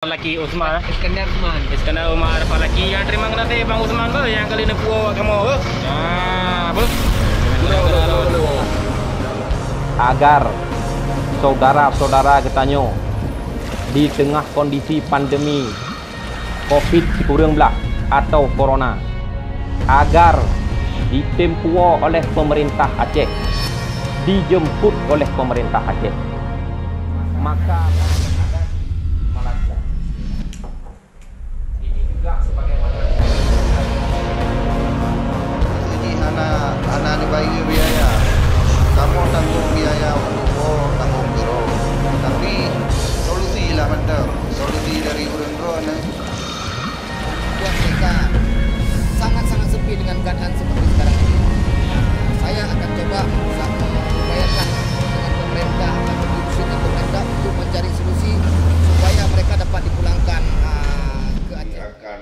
Laki Usman, Iskandar Usman. Iskandar Umar, laki yang terima kasih Bang Usman bo, yang kali ini puas kamu bo. Nah, bo. Agar saudara-saudara getanyo di tengah kondisi pandemi COVID-19 atau Corona, agar ditempuo oleh pemerintah Aceh, dijemput oleh pemerintah Aceh, maka Malaysia ini juga sebagaimana ini anak dibagi biaya, kamu tanggung biaya untuk tanggung biro, tapi solusi lah benar, solusi dari urun-urun Buat mereka sangat-sangat sepi dengan keadaan seperti sekarang ini. Saya akan coba upayakan dengan pemerintah atau diskusi pemerintah untuk mencari solusi supaya mereka dapat dipulangkan ke Aceh. akan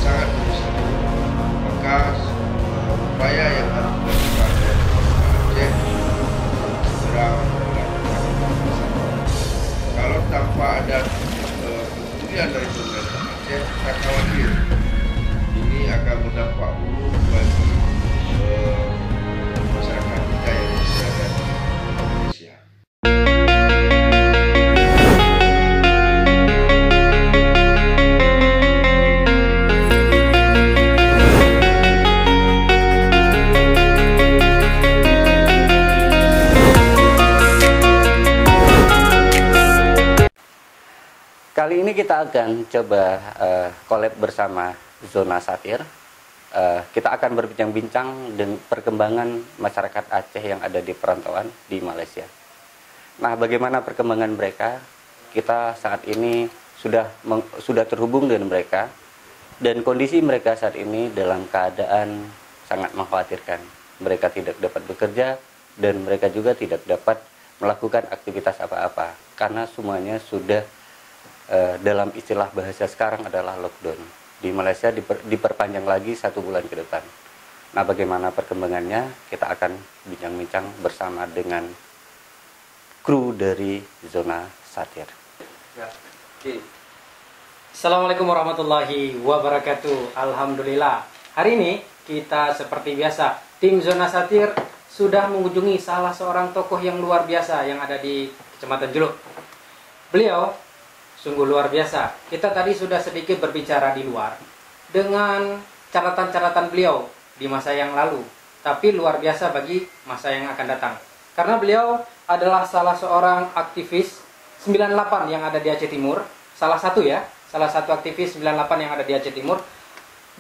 sangat berisiko, maka upaya yang harus dilakukan oleh pemerintah Aceh segera melakukan. Kalau tanpa ada kemudian dari pemerintah Aceh, saya khawatir ini akan berdampak buruk bagi masyarakat kita yang berada di Indonesia. Kali ini kita akan coba collab bersama Zona Satir. Kita akan berbincang-bincang dengan perkembangan masyarakat Aceh yang ada di perantauan di Malaysia. Nah, bagaimana perkembangan mereka? Kita saat ini sudah terhubung dengan mereka, dan kondisi mereka saat ini dalam keadaan sangat mengkhawatirkan. Mereka tidak dapat bekerja dan mereka juga tidak dapat melakukan aktivitas apa-apa karena semuanya sudah dalam istilah bahasa sekarang adalah lockdown. Di Malaysia diperpanjang lagi 1 bulan ke depan. Nah, bagaimana perkembangannya? Kita akan bincang-bincang bersama dengan kru dari Zona Satir. Assalamualaikum warahmatullahi wabarakatuh. Alhamdulillah. Hari ini kita seperti biasa, tim Zona Satir sudah mengunjungi salah seorang tokoh yang luar biasa yang ada di Kecamatan Jeluk. Beliau sungguh luar biasa. Kita tadi sudah sedikit berbicara di luar dengan catatan-catatan beliau di masa yang lalu, tapi luar biasa bagi masa yang akan datang. Karena beliau adalah salah seorang aktivis 98 yang ada di Aceh Timur, salah satu aktivis 98 yang ada di Aceh Timur.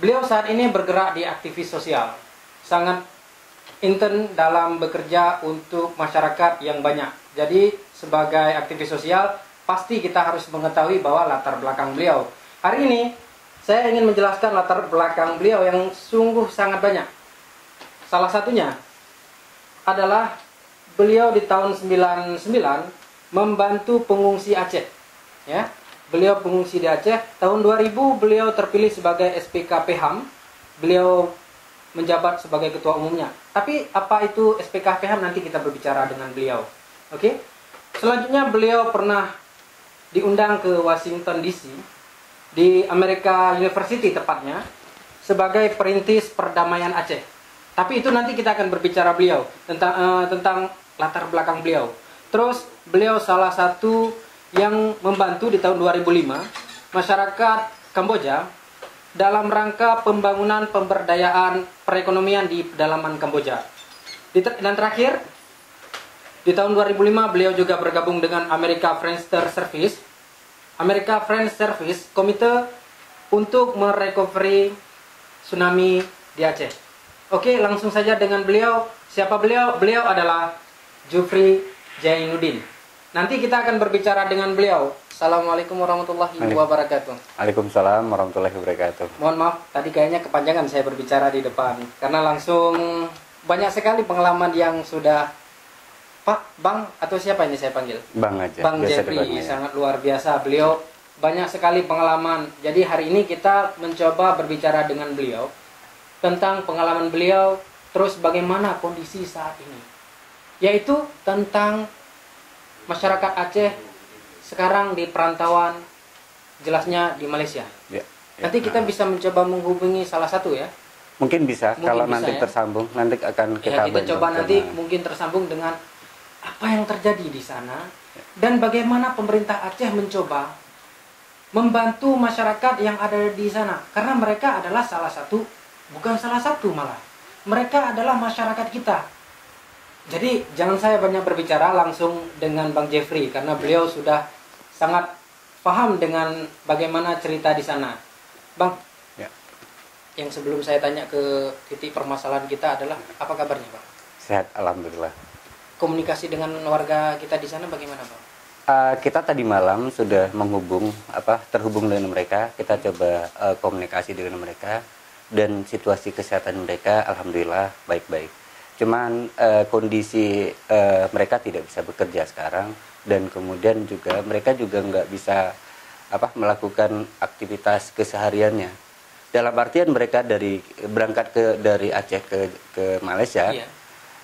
Beliau saat ini bergerak di aktivis sosial, sangat intens dalam bekerja untuk masyarakat yang banyak. Jadi sebagai aktivis sosial pasti kita harus mengetahui bahwa latar belakang beliau. Hari ini saya ingin menjelaskan latar belakang beliau yang sungguh sangat banyak. Salah satunya adalah beliau di tahun 99 membantu pengungsi Aceh. Ya, beliau pengungsi di Aceh. Tahun 2000 beliau terpilih sebagai SPK PHAM. Beliau menjabat sebagai ketua umumnya. Tapi apa itu SPK PHAM nanti kita berbicara dengan beliau. Oke. Selanjutnya beliau pernah diundang ke Washington DC, di America University tepatnya, sebagai perintis perdamaian Aceh. Tapi itu nanti kita akan berbicara beliau tentang latar belakang beliau. Terus beliau salah satu yang membantu di tahun 2005 masyarakat Kamboja dalam rangka pembangunan pemberdayaan perekonomian di pedalaman Kamboja. Dan terakhir, di tahun 2005 beliau juga bergabung dengan America Friends Service Komite untuk merecovery tsunami di Aceh. Oke, langsung saja dengan beliau. Siapa beliau? Beliau adalah Jufri Jainuddin. Nanti kita akan berbicara dengan beliau. Assalamualaikum warahmatullahi wabarakatuh. Waalaikumsalam warahmatullahi wabarakatuh. Mohon maaf, tadi kayaknya kepanjangan saya berbicara di depan, karena langsung banyak sekali pengalaman yang sudah Pak, Bang, atau siapa ini saya panggil? Bang aja. Bang Jeffrey, sangat luar biasa. Beliau banyak sekali pengalaman. Jadi hari ini kita mencoba berbicara dengan beliau tentang pengalaman beliau, terus bagaimana kondisi saat ini. Yaitu tentang masyarakat Aceh sekarang di perantauan, jelasnya di Malaysia. Ya, ya. Nanti kita bisa mencoba menghubungi salah satu ya. Mungkin bisa, Mungkin kalau bisa, nanti ya. tersambung, nanti akan Ya, kita bantu coba sama- nanti mungkin tersambung dengan apa yang terjadi di sana dan bagaimana pemerintah Aceh mencoba membantu masyarakat yang ada di sana, karena mereka adalah bukan salah satu malah, mereka adalah masyarakat kita. Jadi jangan saya banyak berbicara, langsung dengan Bang Jeffrey karena beliau sudah sangat paham dengan bagaimana cerita di sana. Bang, Ya. yang sebelum saya tanya ke titik permasalahan kita adalah apa kabarnya, Bang? Sehat, alhamdulillah. Komunikasi dengan warga kita di sana bagaimana, Bang? Kita tadi malam sudah terhubung dengan mereka. Kita coba komunikasi dengan mereka, dan situasi kesehatan mereka alhamdulillah baik-baik. Cuman kondisi mereka tidak bisa bekerja sekarang, dan kemudian juga mereka juga nggak bisa melakukan aktivitas kesehariannya. Dalam artian mereka berangkat dari Aceh ke Malaysia. Iya.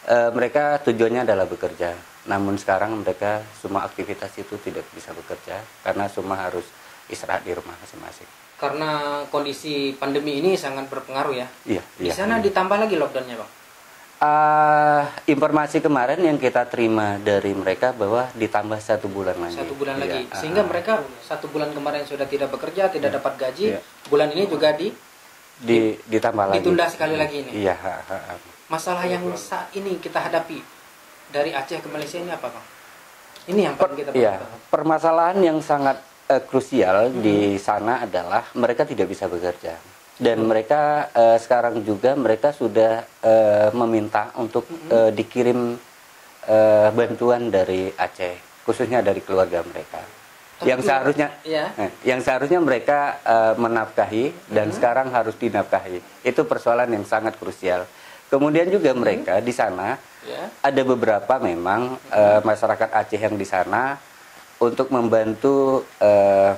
Mereka tujuannya adalah bekerja, namun sekarang mereka semua aktivitas itu tidak bisa bekerja karena semua harus istirahat di rumah masing-masing. Karena kondisi pandemi ini sangat berpengaruh ya. Iya. Di sana ditambah lagi lockdownnya, Bang. Informasi kemarin yang kita terima dari mereka bahwa ditambah 1 bulan lagi. 1 bulan lagi, Iya, sehingga mereka 1 bulan kemarin sudah tidak bekerja, tidak dapat gaji. Iya. Bulan ini juga ditambah lagi. ditunda sekali lagi ini. Iya. Masalah yang saat ini kita hadapi dari Aceh ke Malaysia ini apa, Bang? Ini yang paling kita Iya, permasalahan yang sangat krusial di sana adalah mereka tidak bisa bekerja, dan mereka sekarang juga mereka sudah meminta untuk dikirim bantuan dari Aceh, khususnya dari keluarga mereka. Tapi Yang seharusnya mereka menafkahi dan sekarang harus dinafkahi. Itu persoalan yang sangat krusial. Kemudian juga mereka di sana ada beberapa memang masyarakat Aceh yang di sana untuk membantu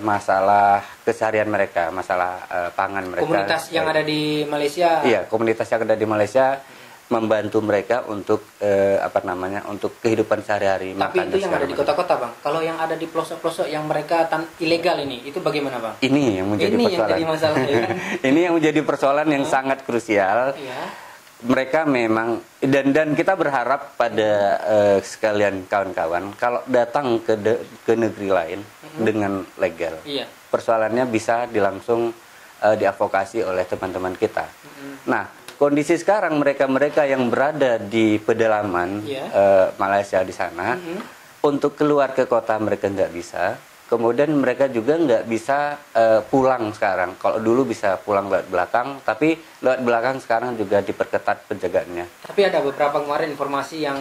masalah keseharian mereka, masalah pangan mereka. Komunitas yang ada di Malaysia. Iya, komunitas yang ada di Malaysia membantu mereka untuk untuk kehidupan sehari-hari. Tapi makan itu dan yang segala ada di macam. kota-kota, Bang. Kalau yang ada di pelosok-pelosok yang mereka ilegal ini, itu bagaimana, Bang? Ini yang menjadi Ini yang persoalan. jadi masalah, ya kan? Ini yang menjadi persoalan yang sangat krusial. Iya. Mereka memang dan kita berharap pada sekalian kawan-kawan kalau datang ke negeri lain dengan legal, persoalannya bisa dilangsung diadvokasi oleh teman-teman kita. Nah, kondisi sekarang mereka yang berada di pedalaman Malaysia di sana, untuk keluar ke kota mereka nggak bisa. Kemudian mereka juga nggak bisa pulang sekarang. Kalau dulu bisa pulang lewat belakang, tapi lewat belakang sekarang juga diperketat penjagaannya. Tapi ada beberapa kemarin informasi yang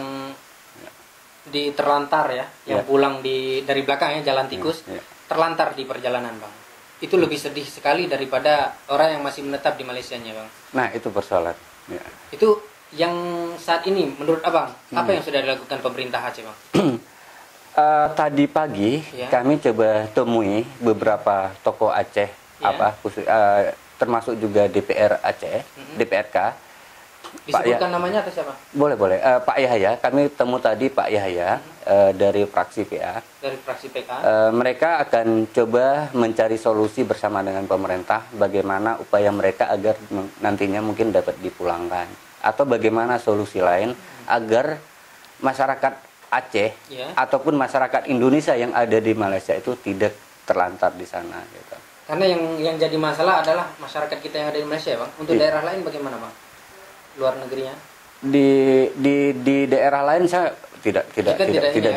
terlantar yang pulang dari belakang jalan tikus, terlantar di perjalanan, Bang. Itu lebih sedih sekali daripada orang yang masih menetap di Malaysianya, Bang. Nah, itu persoalan. Ya. Itu yang saat ini menurut Abang, apa yang sudah dilakukan pemerintah Aceh, Bang? Tadi pagi kami coba temui beberapa tokoh Aceh, termasuk juga DPR Aceh, DPRK. Disebutkan namanya atau siapa? Boleh. Pak Yahya, kami temu tadi Pak Yahya dari fraksi PA. Dari fraksi PK. Mereka akan coba mencari solusi bersama dengan pemerintah bagaimana upaya mereka agar nantinya mungkin dapat dipulangkan, atau bagaimana solusi lain agar masyarakat Aceh ataupun masyarakat Indonesia yang ada di Malaysia itu tidak terlantar di sana gitu. Karena yang jadi masalah adalah masyarakat kita yang ada di Malaysia, Bang. Untuk daerah lain bagaimana, Bang? Luar negerinya? Di daerah lain saya tidak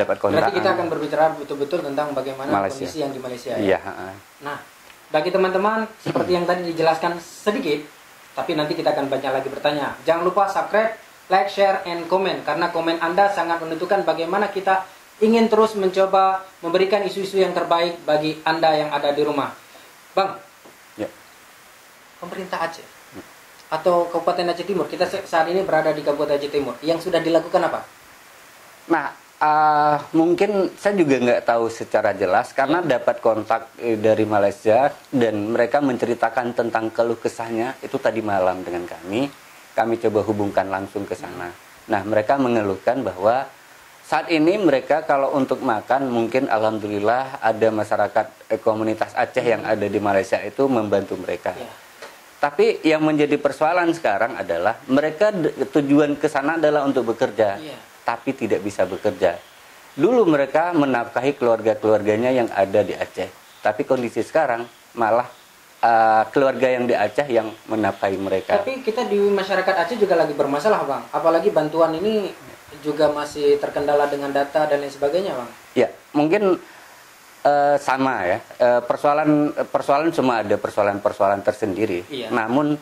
dapat kontak. Berarti kita akan berbicara betul-betul tentang bagaimana Malaysia. kondisi yang di Malaysia. Iya. Nah, bagi teman-teman seperti yang tadi dijelaskan sedikit, tapi nanti kita akan banyak lagi bertanya. Jangan lupa subscribe, like, share, and comment, karena komen Anda sangat menentukan bagaimana kita ingin terus mencoba memberikan isu-isu yang terbaik bagi Anda yang ada di rumah. Bang, pemerintah Aceh atau Kabupaten Aceh Timur, kita saat ini berada di Kabupaten Aceh Timur, yang sudah dilakukan apa? Nah, mungkin saya juga nggak tahu secara jelas karena dapat kontak dari Malaysia dan mereka menceritakan tentang keluh kesahnya itu tadi malam dengan kami coba hubungkan langsung ke sana. Nah, mereka mengeluhkan bahwa Saat ini mereka kalau untuk makan mungkin alhamdulillah ada masyarakat komunitas Aceh yang ada di Malaysia itu membantu mereka. Ya. Tapi yang menjadi persoalan sekarang adalah mereka tujuan ke sana adalah untuk bekerja, Iya. tapi tidak bisa bekerja. Dulu mereka menafkahi keluarga-keluarganya yang ada di Aceh, tapi kondisi sekarang malah keluarga yang di Aceh yang menafkahi mereka. Tapi kita di masyarakat Aceh juga lagi bermasalah, Bang. Apalagi bantuan ini juga masih terkendala dengan data dan lain sebagainya, Bang. Ya, mungkin sama ya. Persoalan cuma ada persoalan-persoalan tersendiri. Iya. Namun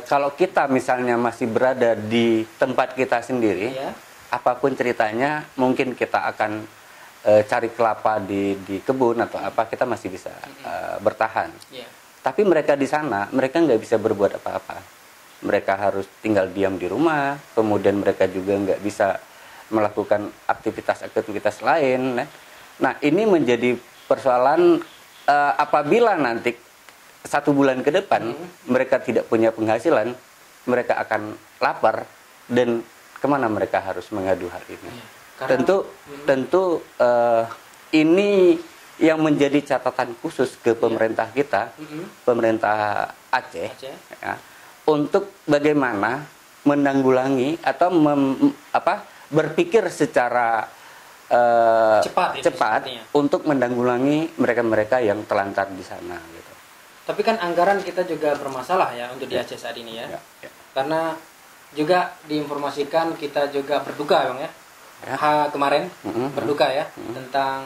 kalau kita misalnya masih berada di tempat kita sendiri, Iya. apapun ceritanya, mungkin kita akan cari kelapa di kebun atau apa, kita masih bisa bertahan. Iya. Tapi mereka di sana, mereka nggak bisa berbuat apa-apa. Mereka harus tinggal diam di rumah, kemudian mereka juga nggak bisa melakukan aktivitas-aktivitas lain. Nah, ini menjadi persoalan apabila nanti 1 bulan ke depan mereka tidak punya penghasilan, mereka akan lapar, dan kemana mereka harus mengadu hal ini? Karena- Tentu ini yang menjadi catatan khusus ke pemerintah kita, pemerintah Aceh. Ya, untuk bagaimana menanggulangi atau berpikir secara Cepat itu cepat sepertinya. untuk menanggulangi mereka-mereka yang telantar di sana gitu. Tapi kan anggaran kita juga bermasalah ya untuk di Aceh saat ini ya. Ya. Karena juga diinformasikan kita juga berduka, Bang ya. Ya. Kemarin berduka ya Mhm. tentang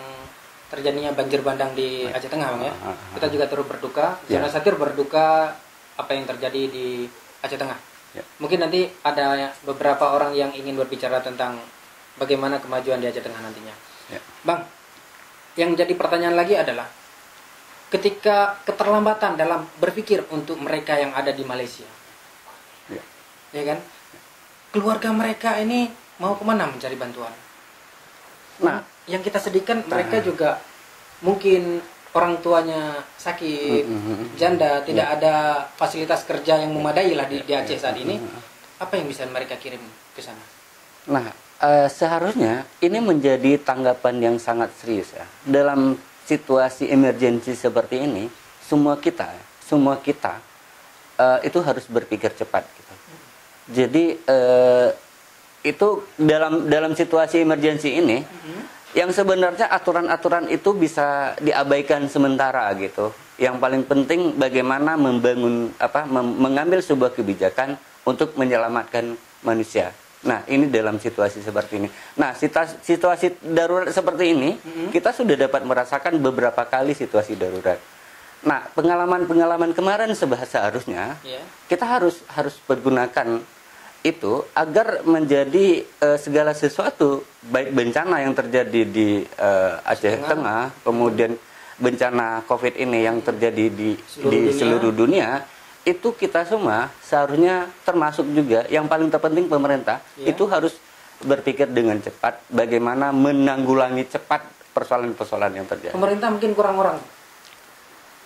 terjadinya banjir bandang di Aceh Tengah, Bang ya. Kita juga turut berduka. Ya. Zona Satir berduka apa yang terjadi di Aceh Tengah. Ya. Mungkin nanti ada beberapa orang yang ingin berbicara tentang bagaimana kemajuan di Aceh Tengah nantinya. Ya. Bang, yang jadi pertanyaan lagi adalah ketika keterlambatan dalam berpikir untuk mereka yang ada di Malaysia, ya kan, keluarga mereka ini mau kemana mencari bantuan? Nah, yang kita sedihkan mereka juga mungkin orang tuanya sakit, janda, tidak ada fasilitas kerja yang memadai lah di Aceh saat ini. Apa yang bisa mereka kirim ke sana? Nah, seharusnya ini menjadi tanggapan yang sangat serius ya. Dalam situasi emergensi seperti ini, semua kita itu harus berpikir cepat. Gitu. Jadi itu dalam situasi emergensi ini, yang sebenarnya aturan-aturan itu bisa diabaikan sementara gitu. Yang paling penting bagaimana mengambil sebuah kebijakan untuk menyelamatkan manusia. Nah, ini dalam situasi seperti ini. Nah, situasi darurat seperti ini, kita sudah dapat merasakan beberapa kali situasi darurat. Nah, pengalaman-pengalaman kemarin seharusnya kita harus pergunakan itu agar menjadi segala sesuatu, baik bencana yang terjadi di Aceh Tengah, kemudian bencana COVID ini yang terjadi di seluruh dunia, itu kita semua seharusnya termasuk juga yang paling terpenting pemerintah itu harus berpikir dengan cepat bagaimana menanggulangi cepat persoalan-persoalan yang terjadi. Pemerintah mungkin kurang orang.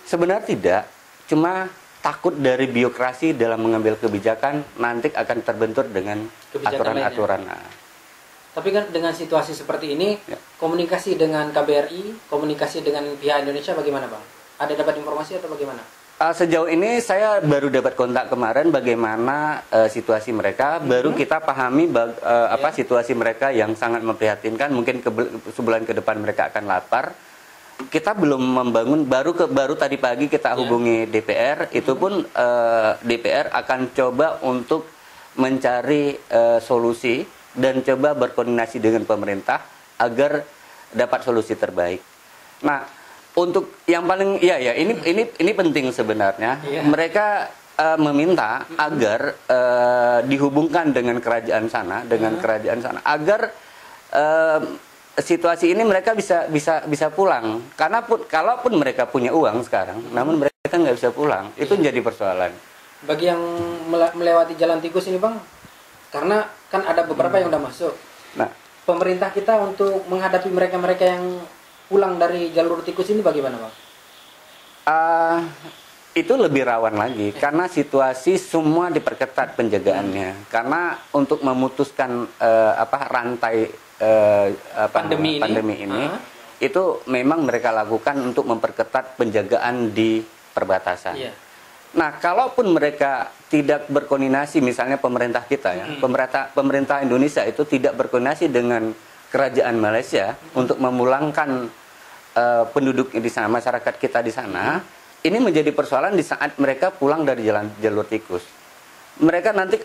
Sebenarnya tidak, cuma takut dari birokrasi dalam mengambil kebijakan nanti akan terbentur dengan aturan-aturan. Tapi kan dengan situasi seperti ini, komunikasi dengan KBRI, komunikasi dengan pihak Indonesia bagaimana, Bang? Ada dapat informasi atau bagaimana? Sejauh ini saya baru dapat kontak kemarin bagaimana situasi mereka, baru kita pahami situasi mereka yang sangat memprihatinkan. Mungkin sebulan ke depan mereka akan lapar. Kita belum membangun, baru tadi pagi kita hubungi DPR, itu pun DPR akan coba untuk mencari solusi dan coba berkoordinasi dengan pemerintah agar dapat solusi terbaik. Nah, untuk yang paling ini penting sebenarnya. Mereka meminta agar dihubungkan dengan kerajaan sana, agar situasi ini mereka bisa pulang. Karena kalaupun mereka punya uang sekarang, namun mereka nggak bisa pulang, itu menjadi persoalan. Bagi yang melewati jalan tikus ini, Bang, karena kan ada beberapa yang udah masuk. Nah, pemerintah kita untuk menghadapi mereka-mereka yang pulang dari jalur tikus ini bagaimana, Bang? Itu lebih rawan lagi karena situasi semua diperketat penjagaannya. Karena untuk memutuskan rantai pandemi ini itu memang mereka lakukan untuk memperketat penjagaan di perbatasan. Iya. Nah, kalaupun mereka tidak berkoordinasi, misalnya pemerintah kita ya, pemerintah Indonesia itu tidak berkoordinasi dengan kerajaan Malaysia untuk memulangkan penduduk di sana, masyarakat kita di sana, ini menjadi persoalan di saat mereka pulang dari jalur tikus. Mereka nanti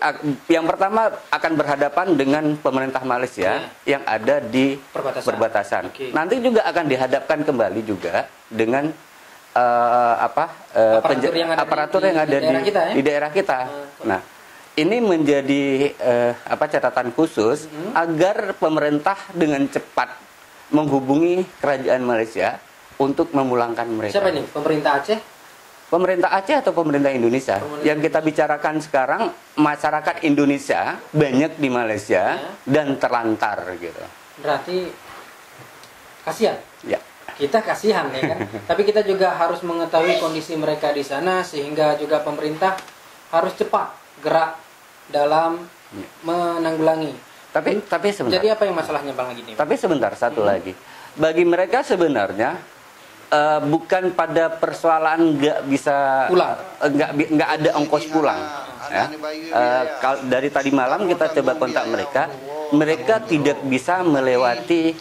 yang pertama akan berhadapan dengan pemerintah Malaysia yang ada di perbatasan. Nanti juga akan dihadapkan kembali juga dengan aparatur yang ada di daerah kita. Nah, ini menjadi catatan khusus agar pemerintah dengan cepat menghubungi kerajaan Malaysia untuk memulangkan mereka. Siapa ini? Pemerintah Aceh? Pemerintah Aceh atau pemerintah Indonesia? Yang kita bicarakan sekarang, masyarakat Indonesia banyak di Malaysia dan terlantar gitu. Berarti kasihan. Ya. Kita kasihan ya kan. Tapi kita juga harus mengetahui kondisi mereka di sana sehingga juga pemerintah harus cepat gerak dalam menanggulangi. Tapi sebentar. Jadi apa yang masalahnya Bang lagi nih? Tapi sebentar, satu lagi. Bagi mereka sebenarnya bukan pada persoalan nggak bisa pulang, nggak ada ongkos pulang. Ya. Dari tadi malam kita coba kontak mereka tidak bisa melewati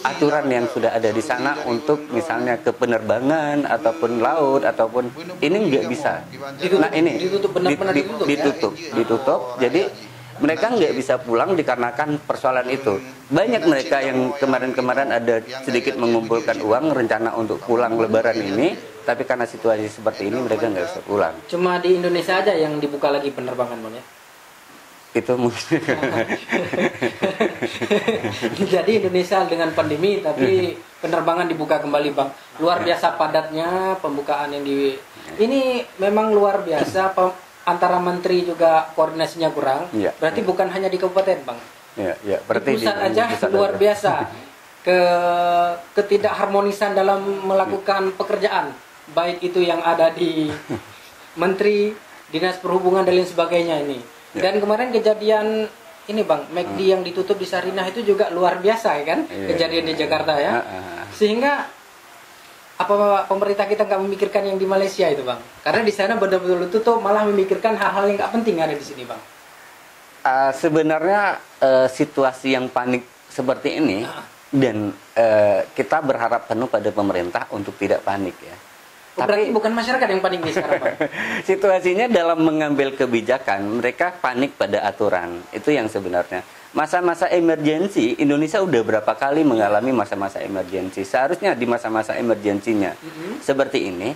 aturan yang sudah ada di sana untuk misalnya ke penerbangan ataupun laut ataupun ini nggak bisa. Nah ini ditutup. Jadi mereka nggak bisa pulang dikarenakan persoalan itu. Banyak mereka yang kemarin-kemarin ada sedikit mengumpulkan uang rencana untuk pulang lebaran ini, tapi karena situasi seperti ini mereka nggak bisa pulang. Cuma di Indonesia aja yang dibuka lagi penerbangan Bang ya? Itu mungkin. Jadi Indonesia dengan pandemi tapi penerbangan dibuka kembali Bang. Luar biasa padatnya pembukaan yang ini memang luar biasa. Antara menteri juga koordinasinya kurang. Berarti bukan hanya di kabupaten Bang. Berarti di pusat aja luar biasa. Ketidakharmonisan dalam melakukan pekerjaan, baik itu yang ada di menteri, dinas perhubungan dan lain sebagainya ini. Dan kemarin kejadian ini Bang, McD yang ditutup di Sarinah itu juga luar biasa ya kan? Kejadian di Jakarta ya. Sehingga apa pemerintah kita nggak memikirkan yang di Malaysia itu Bang? Karena di sana benar-benar tutup, malah memikirkan hal-hal yang nggak penting ada di sini Bang. Sebenarnya situasi yang panik seperti ini dan kita berharap penuh pada pemerintah untuk tidak panik ya. Berarti bukan masyarakat yang panik nih sekarang Bang? Situasinya dalam mengambil kebijakan mereka panik pada aturan, itu yang sebenarnya. Masa-masa emergensi, Indonesia udah berapa kali mengalami masa-masa emergensi. Seharusnya di masa-masa emergensinya seperti ini,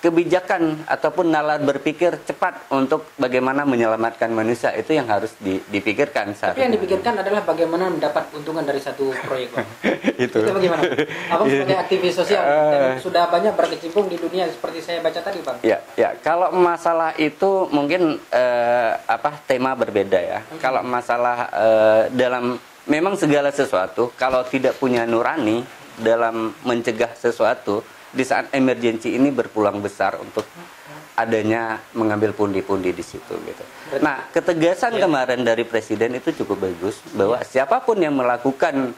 kebijakan ataupun nalar berpikir cepat untuk bagaimana menyelamatkan manusia itu yang harus dipikirkan. Tapi yang dipikirkan adalah bagaimana mendapat keuntungan dari satu proyek Bang. Itu bagaimana? Abang sebagai aktivis sosial dan sudah banyak berkecimpung di dunia seperti saya baca tadi Bang. Ya, kalau masalah itu mungkin tema berbeda ya. Kalau masalah dalam memang segala sesuatu kalau tidak punya nurani dalam mencegah sesuatu di saat emergensi ini berpeluang besar untuk adanya mengambil pundi-pundi di situ gitu. Nah, ketegasan kemarin dari Presiden itu cukup bagus bahwa siapapun yang melakukan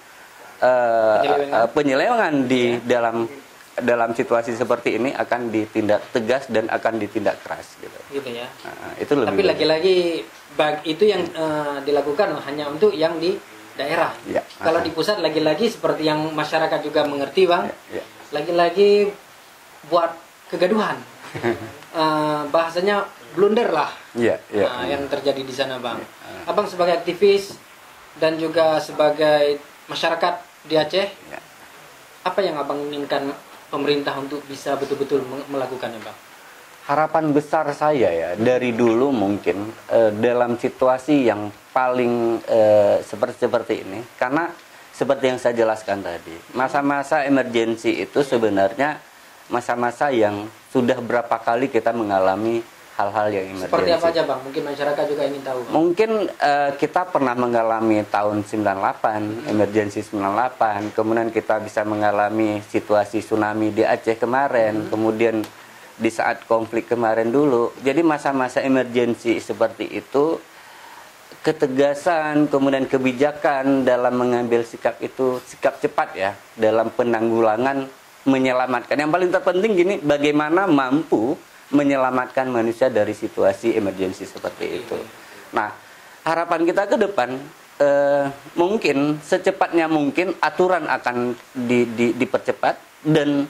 penyelewengan di dalam situasi seperti ini akan ditindak tegas dan akan ditindak keras gitu. Gitu ya. Nah, itu lebih. Tapi lagi-lagi itu yang dilakukan hanya untuk yang di daerah. Ya. Kalau di pusat lagi-lagi seperti yang masyarakat juga mengerti Bang. Ya. Lagi-lagi buat kegaduhan. Bahasanya blunder lah. Yang terjadi di sana Bang. Abang sebagai aktivis dan juga sebagai masyarakat di Aceh, apa yang Abang inginkan pemerintah untuk bisa betul-betul melakukannya Bang? Harapan besar saya ya dari dulu mungkin dalam situasi yang paling seperti ini, karena seperti yang saya jelaskan tadi, masa-masa emergensi itu sebenarnya masa-masa yang sudah berapa kali kita mengalami hal-hal yang emergensi. Seperti apa aja Bang? Mungkin masyarakat juga ingin tahu Bang. Mungkin kita pernah mengalami tahun 98, emergensi 98, kemudian kita bisa mengalami situasi tsunami di Aceh kemarin, kemudian di saat konflik kemarin dulu. Jadi masa-masa emergensi seperti itu ketegasan, kemudian kebijakan dalam mengambil sikap itu, sikap cepat ya, dalam penanggulangan menyelamatkan. Yang paling terpenting gini, bagaimana mampu menyelamatkan manusia dari situasi emergensi seperti itu. Nah, harapan kita ke depan, mungkin secepatnya mungkin aturan akan dipercepat dan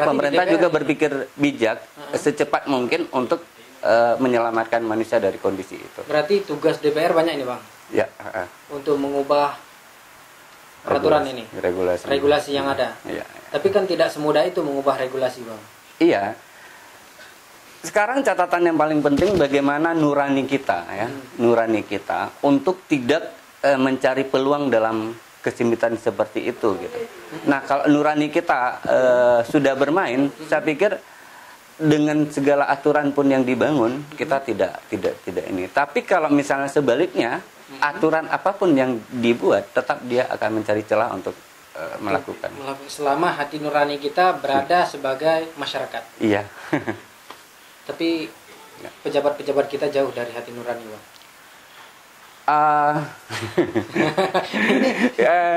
pemerintah juga berpikir bijak secepat mungkin untuk menyelamatkan manusia dari kondisi itu. Berarti tugas DPR banyak ini, Bang? Ya. Untuk mengubah peraturan ini, regulasi yang ada. Ya. Tapi kan tidak semudah itu mengubah regulasi, Bang. Iya. Sekarang catatan yang paling penting bagaimana nurani kita ya, nurani kita untuk tidak mencari peluang dalam kesempitan seperti itu gitu. Nah, kalau nurani kita sudah bermain, saya pikir dengan segala aturan pun yang dibangun kita tidak ini. Tapi kalau misalnya sebaliknya, aturan apapun yang dibuat tetap dia akan mencari celah untuk melakukan. Selama hati nurani kita berada sebagai masyarakat. Iya. Tapi pejabat-pejabat kita jauh dari hati nurani, Bang.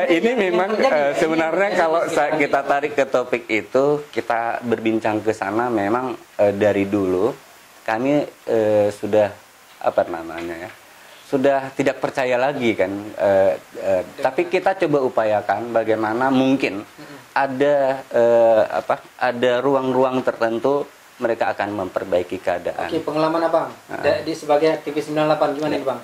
Ini memang sebenarnya kalau kita tarik ke topik itu, kita berbincang ke sana, memang dari dulu kami sudah sudah tidak percaya lagi kan. Tapi kita coba upayakan bagaimana mungkin ada ruang-ruang tertentu mereka akan memperbaiki keadaan. Oke, pengalaman Abang sebagai aktivis 98 gimana nih, Bang?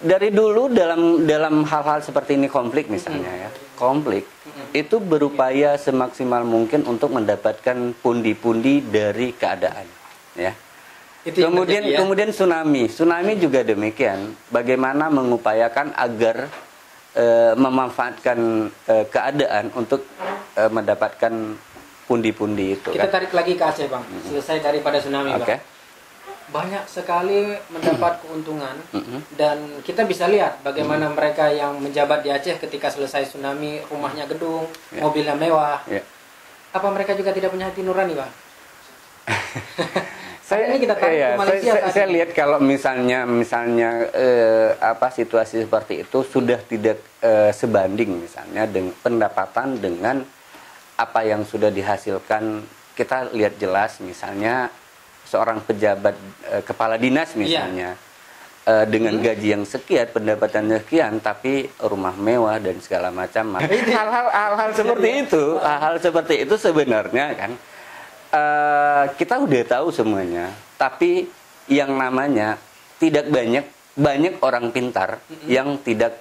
Dari dulu dalam hal-hal seperti ini, konflik misalnya ya, konflik itu berupaya semaksimal mungkin untuk mendapatkan pundi-pundi dari keadaan ya. Itu Kemudian tsunami juga demikian, bagaimana mengupayakan agar memanfaatkan keadaan untuk mendapatkan pundi-pundi itu. Kita kan? tarik lagi ke Aceh, Bang. Selesai daripada tsunami, Bang. Banyak sekali mendapat keuntungan dan kita bisa lihat bagaimana mereka yang menjabat di Aceh ketika selesai tsunami, rumahnya gedung, mobilnya mewah. Apa mereka juga tidak punya hati nurani, Bang? Saya lihat kalau misalnya situasi seperti itu sudah tidak sebanding misalnya dengan pendapatan dengan apa yang sudah dihasilkan. Kita lihat jelas misalnya seorang pejabat kepala dinas misalnya dengan gaji yang sekian, pendapatannya sekian, tapi rumah mewah dan segala macam. Hal-hal seperti itu sebenarnya kan kita udah tahu semuanya. Tapi yang namanya tidak banyak orang pintar yang tidak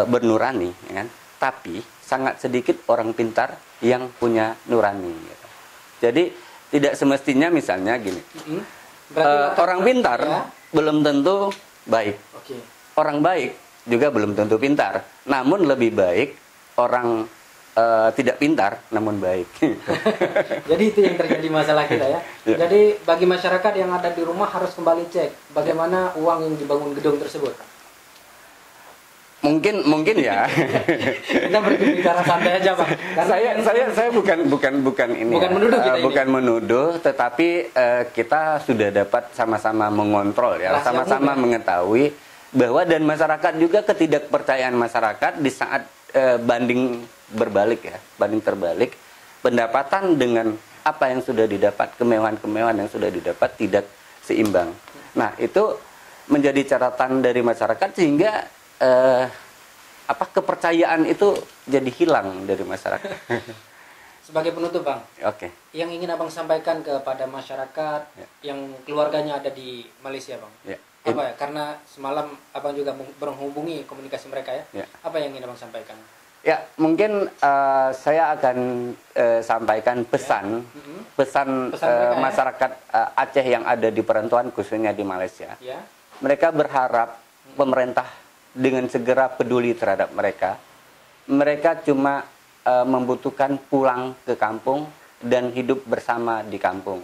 bernurani, ya kan? Tapi sangat sedikit orang pintar yang punya nurani. Gitu. Jadi tidak semestinya misalnya gini, orang pintar belum tentu baik, orang baik juga belum tentu pintar. Namun lebih baik orang tidak pintar namun baik. Jadi itu yang terjadi masalah kita ya. Jadi bagi masyarakat yang ada di rumah harus kembali cek bagaimana uang yang dibangun gedung tersebut. Mungkin ya. Kita berbicara santai aja, Bang. Saya bukan ini. Bukan menuduh, tetapi kita sudah dapat sama-sama mengontrol ya, sama-sama mengetahui bahwa dan masyarakat juga ketidakpercayaan masyarakat di saat banding terbalik, pendapatan dengan apa yang sudah didapat, kemewahan-kemewahan yang sudah didapat tidak seimbang. Nah, itu menjadi catatan dari masyarakat sehingga kepercayaan itu jadi hilang dari masyarakat. Sebagai penutup, Bang. Oke. Yang ingin Abang sampaikan kepada masyarakat yang keluarganya ada di Malaysia, Bang. Apa ya? Karena semalam Abang juga menghubungi komunikasi mereka ya. Apa yang ingin Abang sampaikan? Ya, mungkin saya akan sampaikan pesan masyarakat Aceh yang ada di perantauan khususnya di Malaysia. Mereka berharap pemerintah dengan segera peduli terhadap mereka. Mereka cuma membutuhkan pulang ke kampung dan hidup bersama di kampung.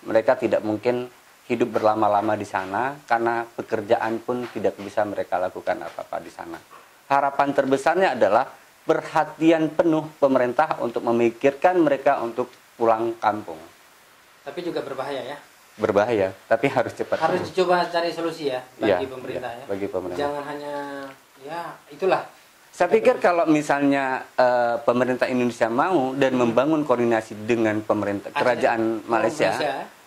Mereka tidak mungkin hidup berlama-lama di sana karena pekerjaan pun tidak bisa mereka lakukan apa-apa di sana. Harapan terbesarnya adalah perhatian penuh pemerintah untuk memikirkan mereka untuk pulang kampung. Tapi juga berbahaya ya. berbahaya, tapi harus cepat. Harus dicoba cari solusi ya bagi Iya, pemerintah iya, ya. bagi pemerintah. Jangan hanya ya itulah. Saya pikir kalau misalnya pemerintah Indonesia mau dan membangun koordinasi dengan pemerintah Aceh, kerajaan Malaysia,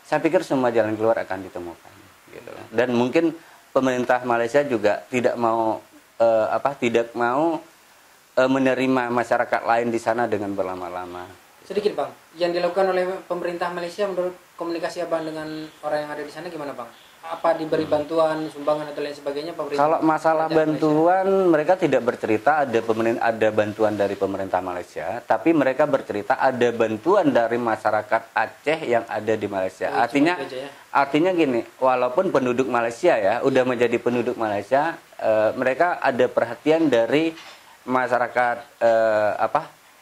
saya pikir semua jalan keluar akan ditemukan. Gitu. Dan mungkin pemerintah Malaysia juga tidak mau menerima masyarakat lain di sana dengan berlama-lama. Sedikit Bang, yang dilakukan oleh pemerintah Malaysia menurut komunikasi Abang dengan orang yang ada di sana gimana Bang? Apa diberi bantuan, sumbangan atau lain sebagainya pemerintah? Kalau masalah kerajaan bantuan, mereka tidak bercerita ada bantuan dari pemerintah Malaysia, tapi mereka bercerita ada bantuan dari masyarakat Aceh yang ada di Malaysia. Oh, artinya, cuma itu aja ya? artinya gini, walaupun penduduk Malaysia ya, udah menjadi penduduk Malaysia, mereka ada perhatian dari masyarakat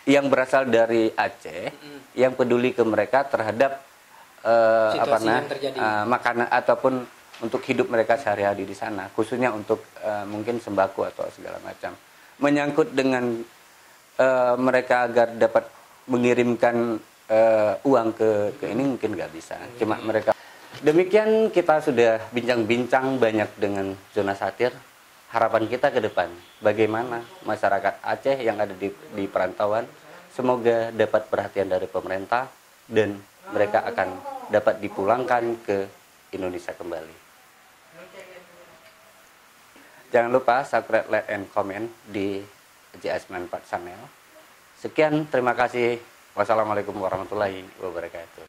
yang berasal dari Aceh, yang peduli ke mereka terhadap yang terjadi. makanan ataupun untuk hidup mereka sehari-hari di sana, khususnya untuk mungkin sembako atau segala macam. Menyangkut dengan mereka agar dapat mengirimkan uang ke ini mungkin nggak bisa. Cuma mereka. Demikian kita sudah bincang-bincang banyak dengan Zona Satir. Harapan kita ke depan, bagaimana masyarakat Aceh yang ada di perantauan, semoga dapat perhatian dari pemerintah dan mereka akan dapat dipulangkan ke Indonesia kembali. Jangan lupa subscribe, like, and comment di JS94 Channel. Sekian, terima kasih. Wassalamualaikum warahmatullahi wabarakatuh.